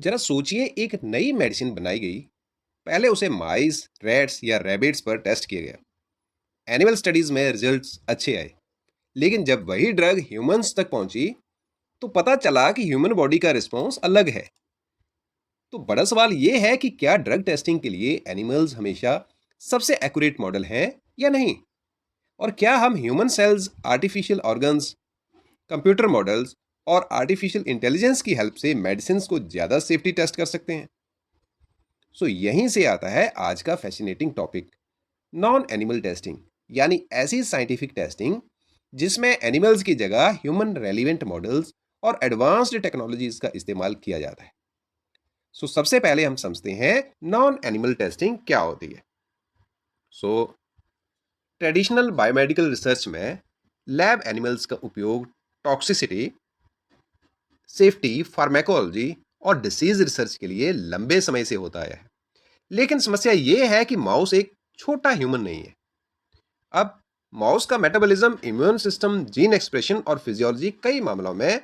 जरा सोचिए, एक नई मेडिसिन बनाई गई। पहले उसे माइस, रैट्स या रैबिट्स पर टेस्ट किया गया। एनिमल स्टडीज में रिजल्ट्स अच्छे आए। लेकिन जब वही ड्रग ह्यूमंस तक पहुंची तो पता चला कि ह्यूमन बॉडी का रिस्पॉन्स अलग है। तो बड़ा सवाल ये है कि क्या ड्रग टेस्टिंग के लिए एनिमल्स हमेशा सबसे एक्यूरेट मॉडल हैं या नहीं? और क्या हम human cells, artificial organs, computer models और आर्टिफिशियल इंटेलिजेंस की हेल्प से मेडिसिन को ज़्यादा सेफ्टी टेस्ट कर सकते हैं? यहीं से आता है आज का fascinating topic, non animal testing, यानी ऐसी साइंटिफिक टेस्टिंग जिसमें एनिमल्स की जगह ह्यूमन रेलिवेंट मॉडल्स और एडवांस्ड टेक्नोलॉजीज का इस्तेमाल किया जाता है। सबसे पहले हम समझते हैं नॉन एनिमल टेस्टिंग क्या होती है। सो ट्रेडिशनल बायोमेडिकल रिसर्च में लैब एनिमल्स का उपयोग टॉक्सिसिटी, सेफ्टी, फार्मेकोलॉजी और डिसीज रिसर्च के लिए लंबे समय से होता आया है। लेकिन समस्या ये है कि माउस एक छोटा ह्यूमन नहीं है। अब माउस का metabolism, immune system, gene expression और फिजियोलॉजी कई मामलों में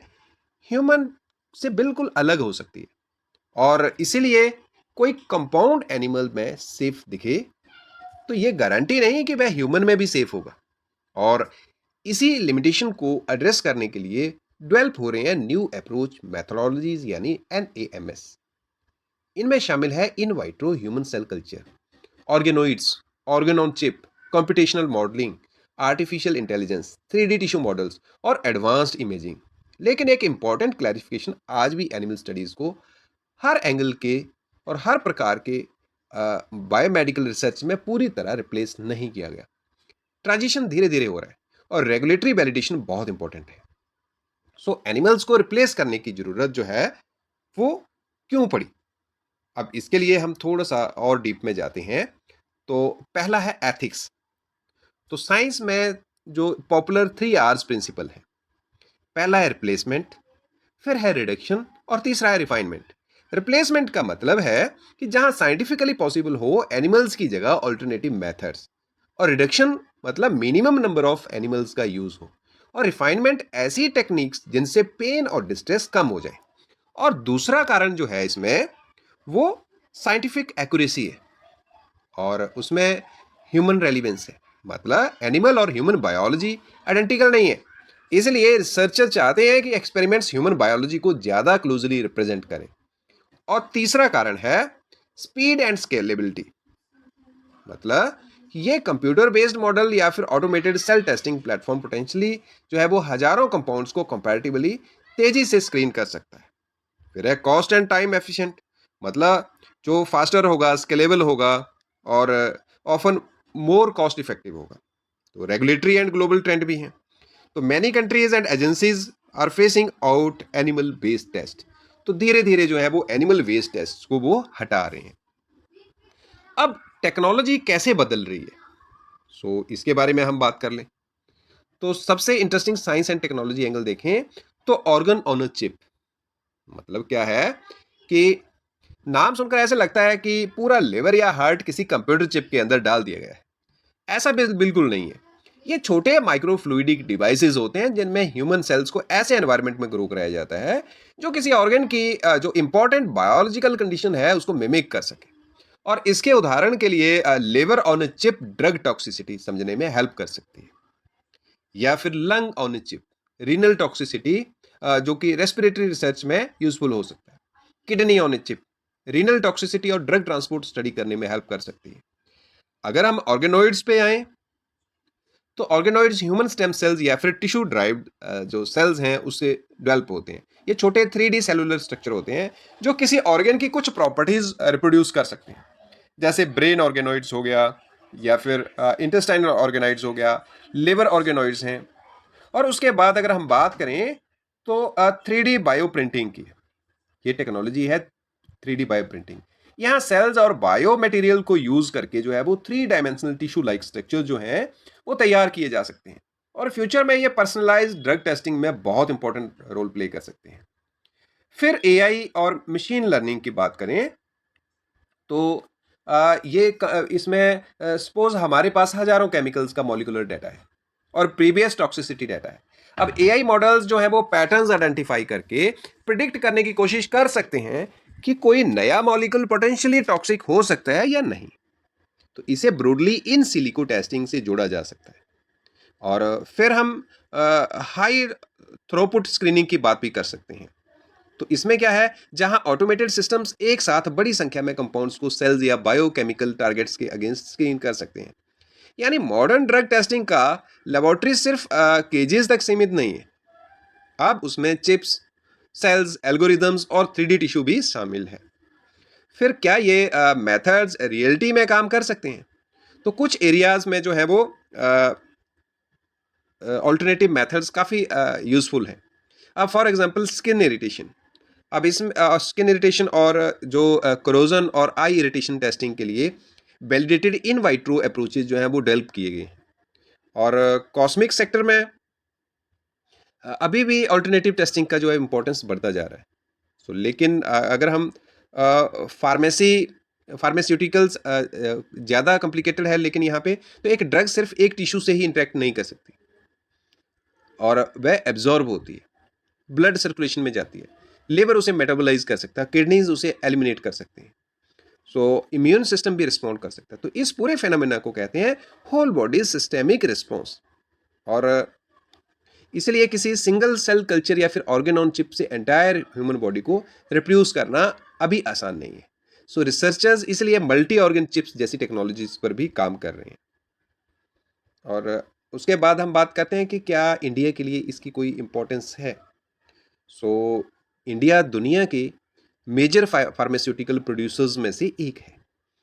ह्यूमन से बिल्कुल अलग हो सकती है, और इसीलिए कोई कंपाउंड एनिमल में सेफ दिखे तो ये गारंटी नहीं कि वह ह्यूमन में भी सेफ होगा। और इसी लिमिटेशन को एड्रेस करने के लिए डेवलप हो रहे हैं न्यू अप्रोच मेथोडोलॉजीज, यानी NAMS। इनमें शामिल है in vitro human cell culture, organoids, organ on chip, computational modelling, artificial intelligence, 3D tissue models और एडवांस्ड इमेजिंग। लेकिन एक इंपॉर्टेंट क्लैरिफिकेशन, आज भी एनिमल स्टडीज को हर एंगल के और हर प्रकार के बायोमेडिकल रिसर्च में पूरी तरह रिप्लेस नहीं किया गया। ट्रांजिशन धीरे धीरे हो रहा है और रेगुलेटरी वैलिडेशन बहुत इंपॉर्टेंट है। एनिमल्स को रिप्लेस करने की जरूरत जो है वो क्यों पड़ी? अब इसके लिए हम थोड़ा सा और डीप में जाते हैं। तो पहला है एथिक्स। साइंस में जो पॉपुलर 3 R's प्रिंसिपल है, पहला है रिप्लेसमेंट, फिर है रिडक्शन और तीसरा है रिफाइनमेंट। रिप्लेसमेंट का मतलब है कि जहां साइंटिफिकली पॉसिबल हो एनिमल्स की जगह ऑल्टरनेटिव मेथड्स, और रिडक्शन मतलब मिनिमम नंबर ऑफ एनिमल्स का यूज हो, और रिफाइनमेंट ऐसी टेक्निक्स जिनसे पेन और डिस्ट्रेस कम हो जाए। और दूसरा कारण जो है इसमें वो साइंटिफिक एक्यूरेसी है, और उसमें ह्यूमन रेलिवेंस है। मतलब एनिमल और ह्यूमन बायोलॉजी आइडेंटिकल नहीं है, इसलिए रिसर्चर चाहते हैं कि एक्सपेरिमेंट्स ह्यूमन बायोलॉजी को ज़्यादा क्लोजली रिप्रेजेंट करें। और तीसरा कारण है स्पीड एंड स्केलेबिलिटी। मतलब ये कंप्यूटर बेस्ड मॉडल या फिर automated cell testing platform potentially जो है वो हजारों कंपाउंड्स को कंपैरेटिवली तेजी से स्क्रीन कर सकता है। फिर है कॉस्ट एंड टाइम एफिशिएंट। मतलब जो फास्टर होगा, स्केलेबल होगा और ऑफन मोर कॉस्ट इफेक्टिव होगा। तो रेगुलेटरी एंड ग्लोबल ट्रेंड भी है। तो many countries and agencies are phasing out animal based test. तो धीरे धीरे जो है वो एनिमल बेस्ड टेस्ट को वो हटा रहे हैं। अब टेक्नोलॉजी कैसे बदल रही है, इसके बारे में हम बात कर लें। तो सबसे interesting science and technology angle देखें तो ऑर्गन ऑन अ चिप। मतलब क्या है कि नाम सुनकर ऐसे लगता है कि पूरा लिवर या हार्ट किसी कंप्यूटर चिप के अंदर डाल दिया गया है। ऐसा बिल्कुल नहीं है। ये छोटे माइक्रोफ्लूइडिक डिवाइसेस होते हैं जिनमें ह्यूमन सेल्स को ऐसे एनवायरनमेंट में ग्रो कराया जाता है जो किसी ऑर्गन की जो इंपॉर्टेंट बायोलॉजिकल कंडीशन है उसको मिमिक कर सके। और इसके उदाहरण के लिए liver on a chip drug toxicity समझने में हेल्प कर सकती है, या फिर lung on a chip renal toxicity जो कि रेस्पिरेटरी रिसर्च में यूजफुल हो सकता है। Kidney on a chip renal toxicity और ड्रग ट्रांसपोर्ट स्टडी करने में हेल्प कर सकती है। अगर हम ऑर्गेनोइड्स पे आए तो ऑर्गेनोइड्स ह्यूमन स्टेम सेल्स या फिर टिश्यू ड्राइव्ड जो सेल्स हैं उससे डेवलप होते हैं। ये छोटे 3D सेलुलर स्ट्रक्चर होते हैं जो किसी ऑर्गन की कुछ प्रॉपर्टीज रिप्रोड्यूस कर सकते हैं, जैसे ब्रेन ऑर्गेनोइड्स हो गया या फिर इंटेस्टाइनल ऑर्गेनोइड्स हो गया, लिवर ऑर्गेनोइड्स हैं। और उसके बाद अगर हम बात करें तो 3D बायो प्रिंटिंग की, ये टेक्नोलॉजी है 3D बायो प्रिंटिंग। यहाँ सेल्स और बायो मटेरियल को यूज करके जो है वो 3 डायमेंशनल टिश्यू लाइक स्ट्रक्चर जो है वो तैयार किए जा सकते हैं, और फ्यूचर में ये पर्सनलाइज्ड ड्रग टेस्टिंग में बहुत इंपॉर्टेंट रोल प्ले कर सकते हैं। फिर AI और मशीन लर्निंग की बात करें तो इसमें सपोज हमारे पास हजारों केमिकल्स का मॉलिक्यूलर डाटा है और प्रीवियस टॉक्सिसिटी डाटा है। अब AI मॉडल्स जो है वो पैटर्न्स आइडेंटिफाई करके प्रिडिक्ट करने की कोशिश कर सकते हैं कि कोई नया मॉलिक्यूल पोटेंशियली टॉक्सिक हो सकता है या नहीं। तो इसे ब्रॉडली इन सिलिको टेस्टिंग से जोड़ा जा सकता है। और फिर हम हाई थ्रोपुट स्क्रीनिंग की बात भी कर सकते हैं। तो इसमें क्या है, जहां ऑटोमेटेड सिस्टम्स एक साथ बड़ी संख्या में कंपाउंड्स को सेल्स या बायोकेमिकल टारगेट्स के अगेंस्ट स्क्रीन कर सकते हैं। यानी मॉडर्न ड्रग टेस्टिंग का लेबोरेटरी सिर्फ केजेस तक सीमित नहीं है, अब उसमें चिप्स, सेल्स, एल्गोरिदम्स और 3D टिश्यू भी शामिल है। फिर क्या ये मेथड्स रियलिटी में काम कर सकते हैं? तो कुछ एरियाज में जो है वो ऑल्टरनेटिव मेथड्स काफ़ी यूजफुल हैं। अब फॉर एग्जांपल स्किन इरिटेशन, अब इसमें स्किन इरिटेशन और जो कोरोजन और आई इरिटेशन टेस्टिंग के लिए वैलिडेटेड इन वाइट्रो अप्रोचेज जो हैं वो डेवलप किए गए हैं। और कॉस्मिक सेक्टर में अभी भी अल्टरनेटिव टेस्टिंग का जो है इम्पोर्टेंस बढ़ता जा रहा है। सो लेकिन अगर हम फार्मास्यूटिकल्स ज़्यादा कॉम्प्लिकेटेड है, लेकिन यहाँ पे तो एक ड्रग सिर्फ एक टिश्यू से ही इंटरेक्ट नहीं कर सकती और वह एब्जॉर्ब होती है, ब्लड सर्कुलेशन में जाती है, लिवर उसे मेटाबोलाइज कर सकता है, किडनीज उसे एलिमिनेट कर सकते हैं, सो इम्यून सिस्टम भी रिस्पॉन्ड कर सकता है। तो इस पूरे फेनोमेना को कहते हैं होल बॉडी सिस्टेमिक रिस्पॉन्स। और इसलिए किसी सिंगल सेल कल्चर या फिर ऑर्गन ऑन चिप से एंटायर ह्यूमन बॉडी को रिप्रोड्यूस करना अभी आसान नहीं है। सो रिसर्चर्स इसलिए मल्टी ऑर्गन चिप्स जैसी टेक्नोलॉजीज पर भी काम कर रहे हैं। और उसके बाद हम बात करते हैं कि क्या इंडिया के लिए इसकी कोई इम्पोर्टेंस है। सो इंडिया दुनिया के मेजर फार्मास्यूटिकल प्रोड्यूसर्स में से एक है,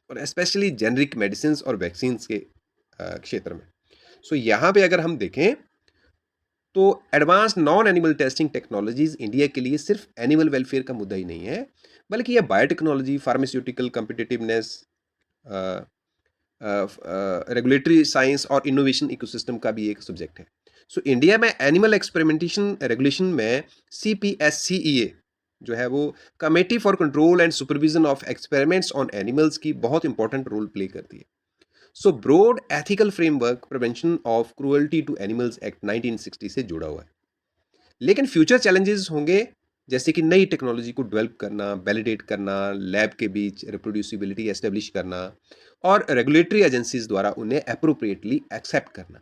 और स्पेशली जेनरिक मेडिसिन और वैक्सीन के क्षेत्र में। सो यहाँ पे अगर हम देखें तो advance non animal testing technologies India के लिए सिर्फ एनिमल वेलफेयर का मुद्दा ही नहीं है, बल्कि यह biotechnology, pharmaceutical competitiveness, regulatory science और इनोवेशन इकोसिस्टम का भी एक सब्जेक्ट है। सो इंडिया में एनिमल एक्सपेरिमेंटेशन रेगुलेशन में CPSCEA जो है वो committee for control and supervision of experiments on animals की बहुत इंपॉर्टेंट रोल प्ले करती है। So broad ethical framework prevention of cruelty to animals act 1960 से जुड़ा हुआ है। लेकिन फ्यूचर चैलेंजेस होंगे, जैसे कि नई टेक्नोलॉजी को डेवलप करना, वैलिडेट करना, लैब के बीच रिप्रोड्यूसिबिलिटी एस्टेब्लिश करना और रेगुलेटरी एजेंसीज द्वारा उन्हें अप्रोप्रिएटली एक्सेप्ट करना।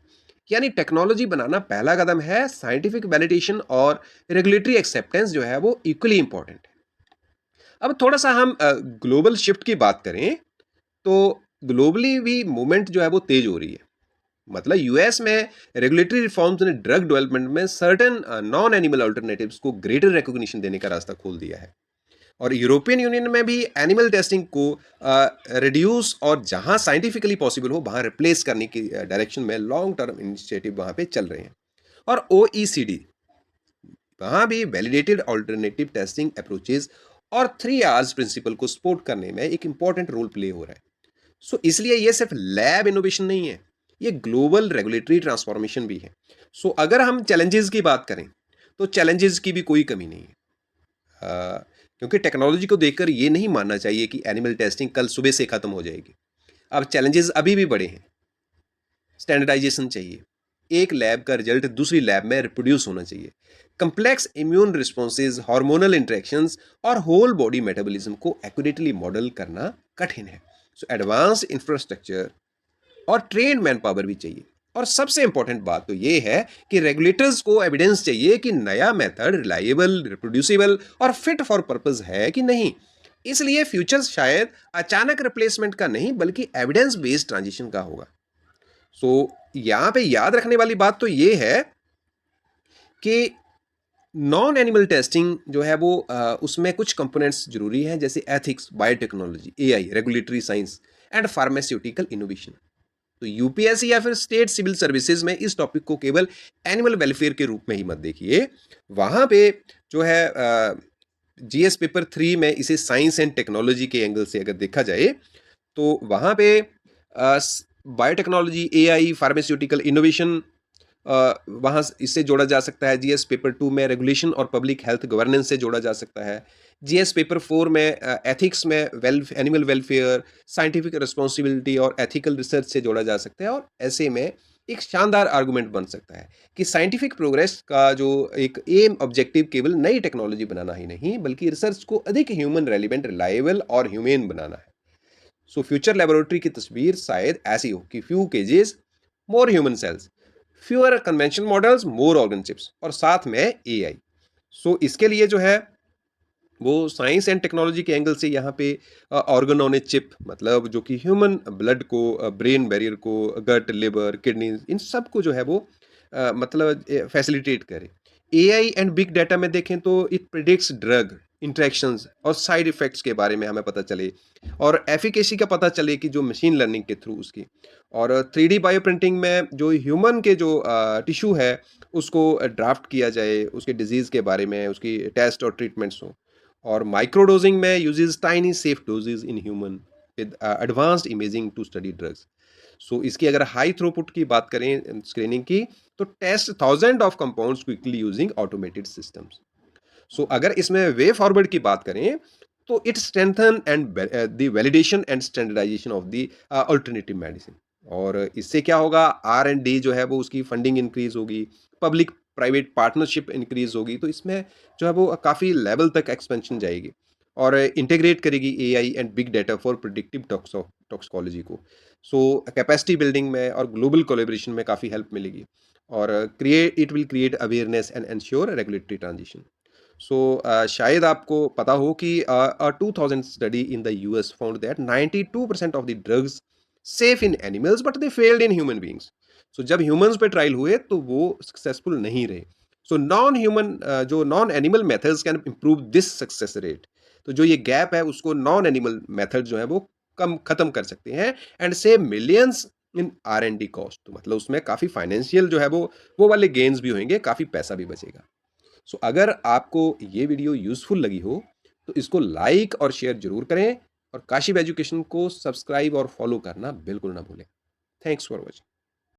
यानी टेक्नोलॉजी बनाना पहला कदम है, साइंटिफिक वैलिडेशन और रेगुलेटरी एक्सेप्टेंस जो है वो इक्वली इंपॉर्टेंट है। अब थोड़ा सा हम ग्लोबल शिफ्ट की बात करें तो ग्लोबली भी मूवमेंट जो है वो तेज हो रही है। मतलब यूएस में रेगुलेटरी रिफॉर्म्स ने ड्रग डेवलपमेंट में सर्टेन नॉन एनिमल अल्टरनेटिव्स को ग्रेटर रिकॉग्निशन देने का रास्ता खोल दिया है। और यूरोपियन यूनियन में भी एनिमल टेस्टिंग को रिड्यूस और जहां साइंटिफिकली पॉसिबल हो वहां रिप्लेस करने की डायरेक्शन में लॉन्ग टर्म इनिशिएटिव वहां पे चल रहे हैं। और OECD वहां भी वैलिडेटेड अल्टरनेटिव टेस्टिंग अप्रोचेस और 3 Rs प्रिंसिपल को सपोर्ट करने में एक इंपॉर्टेंट रोल प्ले हो रहा है। सो इसलिए ये सिर्फ लैब इनोवेशन नहीं है, ये ग्लोबल रेगुलेटरी ट्रांसफॉर्मेशन भी है। सो अगर हम चैलेंजेस की बात करें तो चैलेंजेस की भी कोई कमी नहीं है, क्योंकि टेक्नोलॉजी को देखकर ये नहीं मानना चाहिए कि एनिमल टेस्टिंग कल सुबह से ख़त्म हो जाएगी। अब चैलेंजेस अभी भी बड़े हैं। स्टैंडर्डाइजेशन चाहिए, एक लैब का रिजल्ट दूसरी लैब में रिप्रोड्यूस होना चाहिए, complex immune responses, hormonal interactions और होल बॉडी मेटाबॉलिज्म को एक्यूरेटली मॉडल करना कठिन है। सो एडवांस इंफ्रास्ट्रक्चर और ट्रेन मैन पावर भी चाहिए। और सबसे इंपॉर्टेंट बात तो ये है कि रेगुलेटर्स को एविडेंस चाहिए कि नया मेथड रिलायबल, रिप्रोड्यूसिबल और फिट फॉर पर्पस है कि नहीं। इसलिए फ्यूचर शायद अचानक रिप्लेसमेंट का नहीं बल्कि एविडेंस बेस्ड ट्रांजिशन का होगा। सो यहाँ पे याद रखने वाली बात तो ये है कि नॉन एनिमल टेस्टिंग जो है वो उसमें कुछ कंपोनेंट्स जरूरी हैं, जैसे ethics, biotechnology, AI, regulatory science and pharmaceutical innovation. तो यूपीएससी या फिर स्टेट सिविल सर्विसेज में इस टॉपिक को केवल एनिमल वेलफेयर के रूप में ही मत देखिए। वहाँ पे जो है GS पेपर 3 में इसे साइंस एंड टेक्नोलॉजी के एंगल से अगर देखा जाए तो वहाँ पे बायोटेक्नोलॉजी, AI, फार्मास्यूटिकल इनोवेशन वहाँ इससे जोड़ा जा सकता है। GS पेपर 2 में रेगुलेशन और पब्लिक हेल्थ गवर्नेंस से जोड़ा जा सकता है। GS पेपर 4 में एथिक्स में एनिमल वेलफेयर, साइंटिफिक रिस्पॉन्सिबिलिटी और एथिकल रिसर्च से जोड़ा जा सकता है। और ऐसे में एक शानदार आर्गुमेंट बन सकता है कि साइंटिफिक प्रोग्रेस का जो एक एम ऑब्जेक्टिव केवल नई टेक्नोलॉजी बनाना ही नहीं, बल्कि रिसर्च को अधिक ह्यूमन रेलिवेंट, रिलायबल और ह्यूमेन बनाना है। सो फ्यूचर लेबोरेटरी की तस्वीर शायद ऐसी हो कि few cages, more human cells, fewer conventional models, more organ chips और साथ में एआई। सो इसके लिए जो है वो साइंस एंड टेक्नोलॉजी के एंगल से यहाँ पे ऑर्गन ऑन ए चिप, मतलब जो कि ह्यूमन ब्लड को, ब्रेन बैरियर को, गट, लिवर, किडनी, इन सब को जो है वो मतलब फैसिलिटेट करे। एआई एंड बिग डाटा में देखें तो इट प्रिडिक्ट्स ड्रग इंटरेक्शंस और साइड इफेक्ट्स के बारे में हमें पता चले, और एफिकेसी का पता चले कि जो मशीन लर्निंग के थ्रू उसकी। और 3D बायो प्रिंटिंग में जो ह्यूमन के जो टिश्यू है उसको ड्राफ्ट किया जाए, उसके डिजीज़ के बारे में उसकी टेस्ट और ट्रीटमेंट्स हो। और माइक्रोडोजिंग में uses tiny safe doses in human with advanced imaging to study drugs. So इसकी अगर हाई थ्रूपुट की बात करें स्क्रीनिंग की, तो test thousand of compounds quickly using automated systems. So अगर इसमें वे फॉरवर्ड की बात करें, तो it strengthen and the validation and standardisation of the alternative medicine. और इससे क्या होगा, R&D जो है वो उसकी फंडिंग इंक्रीज होगी, पब्लिक प्राइवेट पार्टनरशिप इंक्रीज होगी, तो इसमें जो है वो काफ़ी लेवल तक एक्सपेंशन जाएगी और इंटीग्रेट करेगी AI and big data for predictive toxicology को। सो कैपेसिटी बिल्डिंग में और ग्लोबल कोलेब्रेशन में काफ़ी हेल्प मिलेगी, और create it will create awareness and ensure regulatory transition. So शायद आपको पता हो कि 2000 study in the US found that 92% of the drugs safe in animals but they failed in human beings. So जब ह्यूमंस पे trial हुए तो वो सक्सेसफुल नहीं रहे। सो नॉन ह्यूमन जो non animal methods can improve this success rate. तो जो ये गैप है उसको नॉन एनिमल मेथड जो है वो कम खत्म कर सकते हैं and save millions in R&D cost. तो मतलब उसमें काफ़ी फाइनेंशियल जो है वो वाले गेन्स भी होंगे, काफ़ी पैसा भी बचेगा। सो अगर आपको ये वीडियो यूजफुल लगी हो तो इसको लाइक और शेयर जरूर करें, और काशिप एजुकेशन को सब्सक्राइब और फॉलो करना बिल्कुल ना भूलें। Thanks for watching.